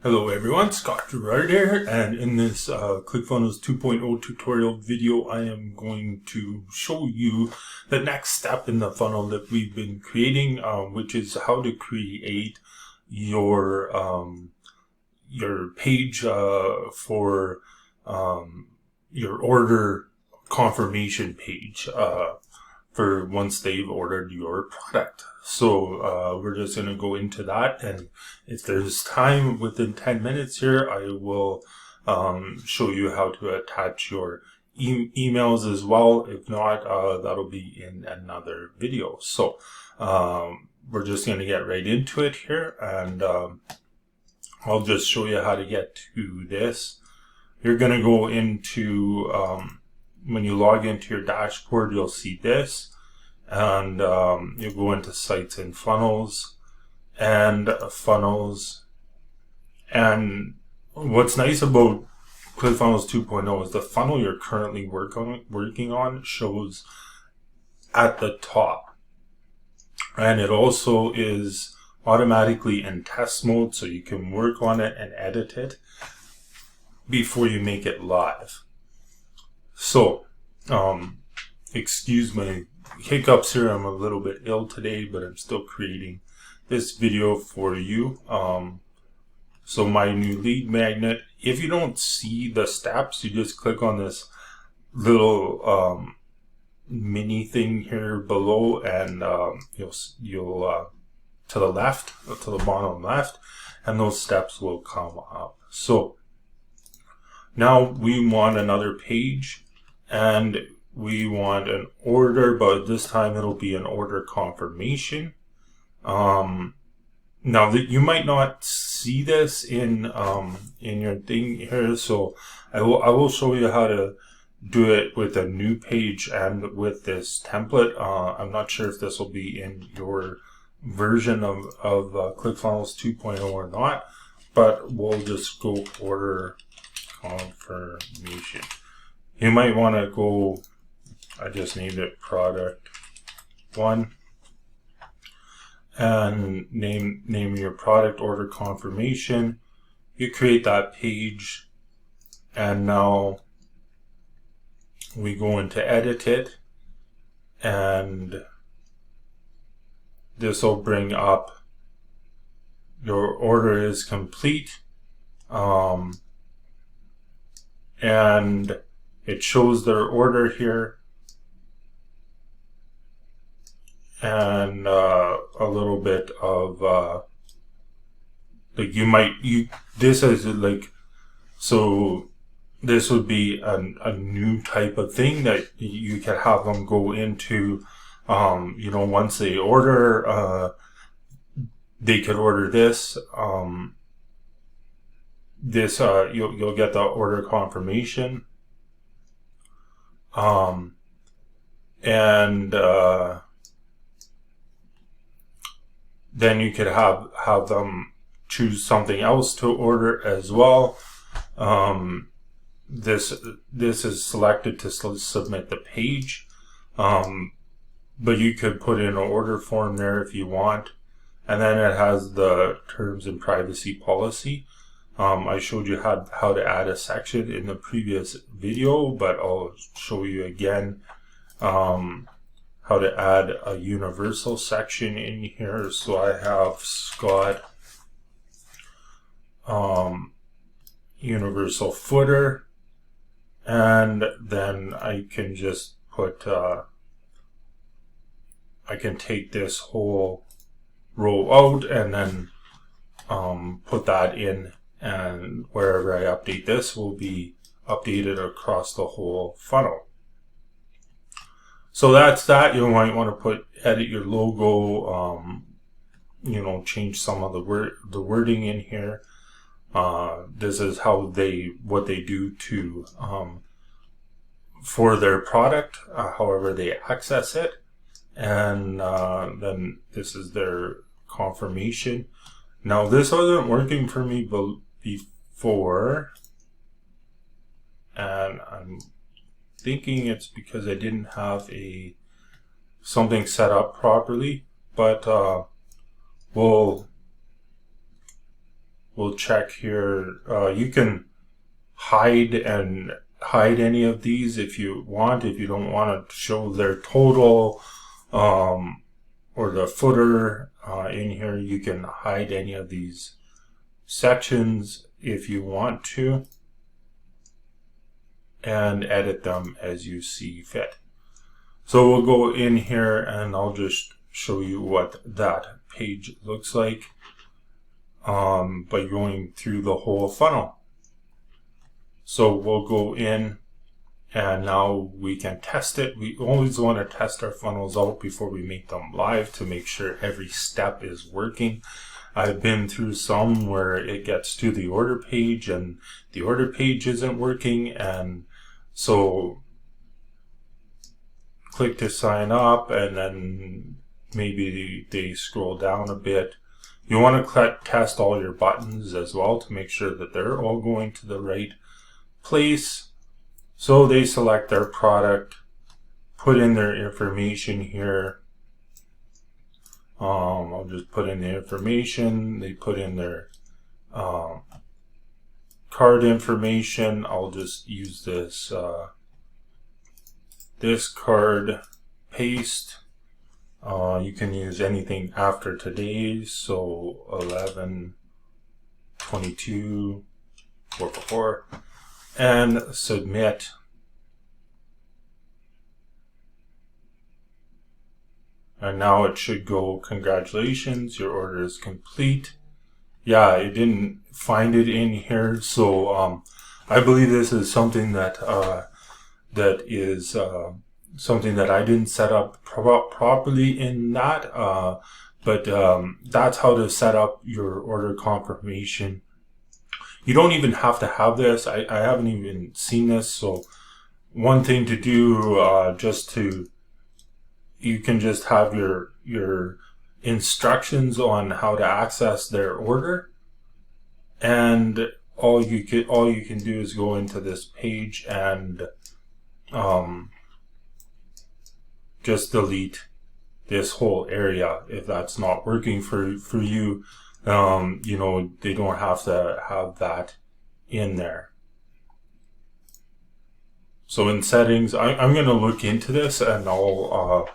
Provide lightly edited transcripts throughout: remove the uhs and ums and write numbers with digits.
Hello everyone, Scott Girard here, and in this Clickfunnels 2.0 tutorial video, I am going to show you the next step in the funnel that we've been creating, which is how to create your page for your order confirmation page for once they've ordered your product. So we're just going to go into that, and if there's time within 10 minutes here, I will show you how to attach your emails as well. If not, that'll be in another video. So we're just going to get right into it here, and I'll just show you how to get to this. You're going to go into when you log into your dashboard, you'll see this, and you'll go into sites and funnels, and what's nice about Clickfunnels 2.0 is the funnel you're currently working on shows at the top, and it also is automatically in test mode, so you can work on it and edit it before you make it live. So, excuse my hiccups here. I'm a little bit ill today, but I'm still creating this video for you. So my new lead magnet, if you don't see the steps, you just click on this little mini thing here below, and you'll to the left, to the bottom left, and those steps will come up. So now we want another page, and we want an order, but this time it'll be an order confirmation. Now that you might not see this in your thing here, so I will show you how to do it with a new page and with this template. I'm not sure if this will be in your version of Clickfunnels 2.0 or not, but we'll just go order confirmation. You might want to go, I just named it product 1, and name your product order confirmation. You create that page, and now we go into edit it, and this will bring up your order is complete, and it shows their order here, and a little bit of like this is like, so this would be a new type of thing that you could have them go into. Once they order, they could order this. You'll get the order confirmation, and then you could have them choose something else to order as well. This is selected to submit the page, but you could put in an order form there if you want, and then it has the terms and privacy policy. I showed you how to add a section in the previous video, but I'll show you again how to add a universal section in here. So I have Scott universal footer, and then I can just put I can take this whole row out and then put that in, and wherever I update this will be updated across the whole funnel. So that's that. You might want to edit your logo, change some of the wording in here. This is what they do to for their product, however they access it, and then this is their confirmation. Now this wasn't working for me before, and I'm thinking it's because I didn't have something set up properly, but we'll we'll check here. You can hide any of these if you want. If you don't want to show their total or the footer in here, you can hide any of these sections if you want to, and edit them as you see fit. So we'll go in here and I'll just show you what that page looks like by going through the whole funnel. So we'll go in and now we can test it. We always want to test our funnels out before we make them live to make sure every step is working. I've been through some where it gets to the order page and the order page isn't working, and so click to sign up and then maybe they scroll down a bit. You want to test all your buttons as well to make sure that they're all going to the right place. So they select their product, put in their information here. I'll just put in the information. They put in their card information. I'll just use this this card, paste. You can use anything after today, so 11/22/444, and submit. And now it should go, congratulations, your order is complete. Yeah, it didn't find it in here, so I believe this is something that is something that I didn't set up properly in that, but that's how to set up your order confirmation. You don't even have to have this. I haven't even seen this, so one thing to do, you can just have your instructions on how to access their order, and all you can do is go into this page and just delete this whole area if that's not working for you. You know, they don't have to have that in there. So in settings, I'm going to look into this, and I'll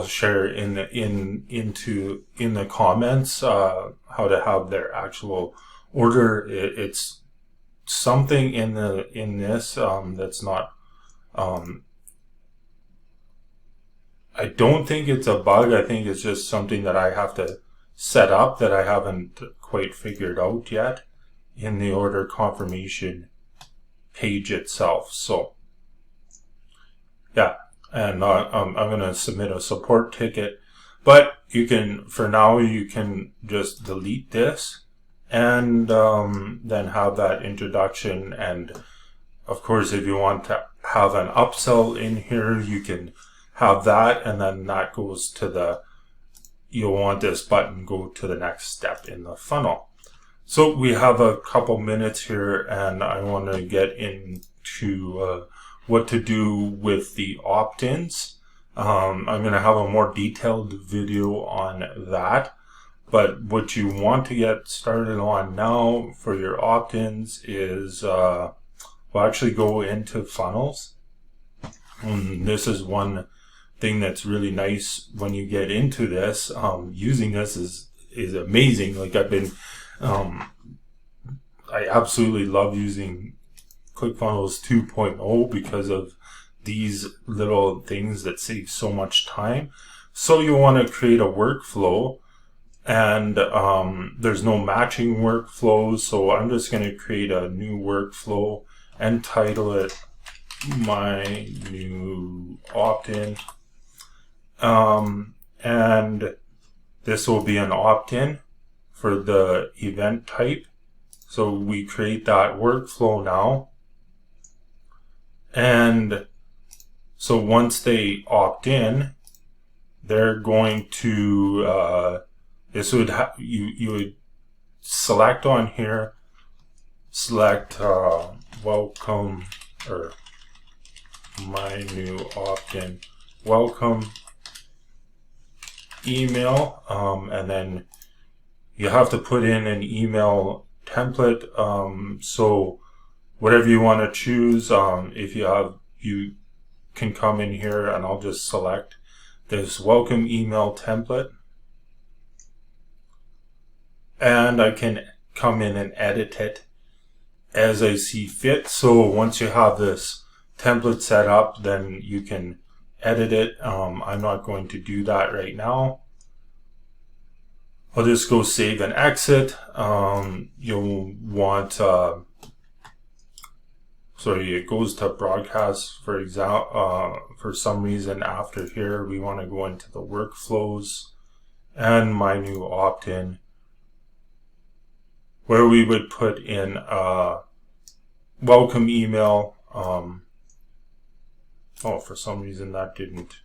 share in the comments how to have their actual order. It's something in this that's not. I don't think it's a bug. I think it's just something that I have to set up that I haven't quite figured out yet in the order confirmation page itself. So yeah, and I'm going to submit a support ticket, but you can, for now, you can just delete this and then have that introduction. And of course, if you want to have an upsell in here, you can have that, and then that goes to you'll want this button go to the next step in the funnel. So we have a couple minutes here, and I want to get into what to do with the opt-ins. I'm going to have a more detailed video on that, but what you want to get started on now for your opt-ins is we'll actually go into funnels. This is one thing that's really nice when you get into this. Using this is amazing. Like I've been I absolutely love using Clickfunnels 2.0 because of these little things that save so much time. So you want to create a workflow, and there's no matching workflows, so I'm just going to create a new workflow and title it My New Opt-in. And this will be an opt-in for the event type. So we create that workflow now. And so once they opt in, they're going to, this would you would select on here, select welcome, or my new opt-in welcome email, and then you have to put in an email template. So whatever you want to choose, if you can come in here, and I'll just select this welcome email template, and I can come in and edit it as I see fit. So once you have this template set up, then you can edit it. I'm not going to do that right now. I'll just go save and exit. You'll want, it goes to broadcast, for example. For some reason after here, we want to go into the workflows and my new opt-in, where we would put in a welcome email. For some reason that didn't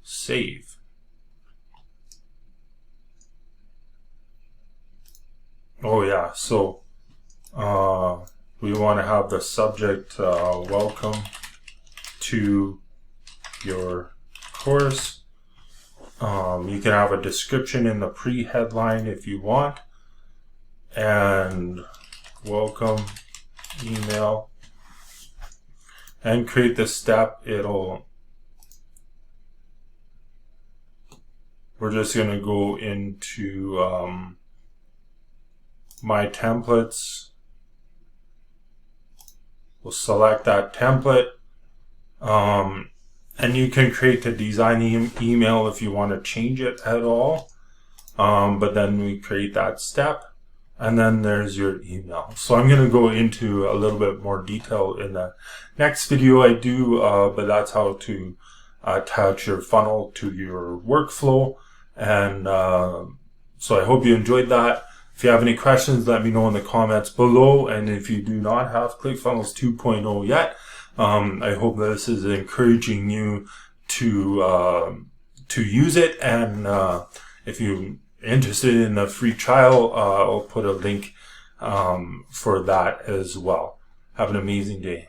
save. Oh yeah, so we want to have the subject welcome to your course. You can have a description in the pre-headline if you want, and welcome email, and create the step. We're just going to go into my templates. We'll select that template, and you can create the design email if you want to change it at all, but then we create that step, and then there's your email. So I'm going to go into a little bit more detail in the next video I do, but that's how to attach your funnel to your workflow. And so I hope you enjoyed that. If you have any questions, let me know in the comments below. And if you do not have Clickfunnels 2.0 yet, I hope this is encouraging you to use it. And if you're interested in the free trial, I'll put a link for that as well. Have an amazing day.